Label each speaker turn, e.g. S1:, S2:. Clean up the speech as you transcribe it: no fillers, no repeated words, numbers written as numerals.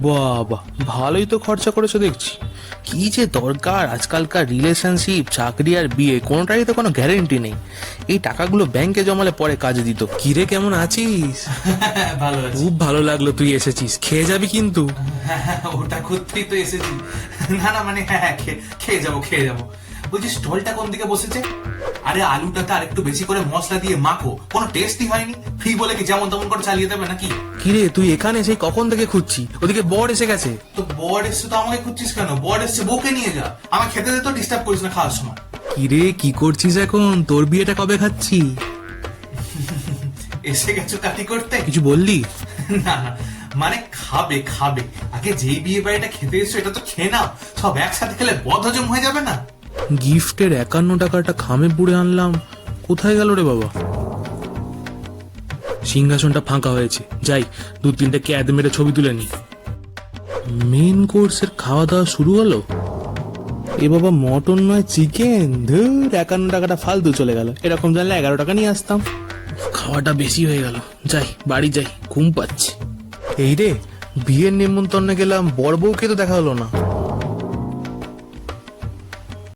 S1: বাবা, ভালোই তো খরচা করেছো দেখছি। কি যে দরকার আজকালকার রিলেশনশিপ, চাকরি আর বিয়ে, কোনোটারই তো কোনো গ্যারেন্টি নেই। এই টাকাগুলো ব্যাংকে জমালে পরে কাজে দিত। কিরে, কেমন আছিস?
S2: ভালো আছি।
S1: খুব ভালো লাগলো তুই এসেছিস, খেয়ে যাবি কিন্তু।
S2: ওটা করতেই তো এসেছি। না না, মানে হ্যাঁ, খেয়ে যাবো খেয়ে যাবো। বলছি স্টলটা কোন দিকে বসেছে? আরে আলুটাকে আর একটু বেশি করে মশলা দিয়ে মাখো, কোনো টেস্টই হয়নি। ফ্রি বলে কি যেমন তেমন করে চালিয়ে দেবে নাকি?
S1: কিরে, তুই এখানে সেই কখন থেকে খুঁজছি, ওদিকে বর এসে গেছে।
S2: তো বর এসছে তো আমাকে খুঁজছিস কেন? বর এসছে, বউকে নিয়ে যা। আমাকে খেতে দে তো, ডিস্টার্ব করিস না খাওয়ার সময়।
S1: কিরে, কি করছিস এখন? তোর বিয়েটা কবে খাচ্ছি?
S2: এসে গেছো কাটি করতে?
S1: কিছু বললি?
S2: না না, মানে খাবে খাবে, আগে যেই বিয়ে বাড়িটা খেতে এসছো এটা তো খেয়ে নাও। সব একসাথে খেলে বদহজম হয়ে যাবে না?
S1: গিফটের 51 টাকাটা খামে পুড়ে আনলাম, কোথায় গেল রে বাবা? সিংহাসনটা ফাঁকা হয়েছে, যাই 2-3টে ক্যাদ মেরে ছবি তুলে নি। মেন কোর্সের খাওয়া দাওয়া শুরু হলো। এ বাবা, মটন নয় চিকেন। ধুর, 51 টাকাটা ফালতু চলে গেল। এরকম জানলে 11 টাকা নিয়ে আসতাম। খাওয়াটা বেশি হয়ে গেল, যাই বাড়ি যাই, ঘুম পাচ্ছে। এই রে, বিয়ের নিমন্ত্রণে গেলাম, বর বউকে তো দেখা হলো না।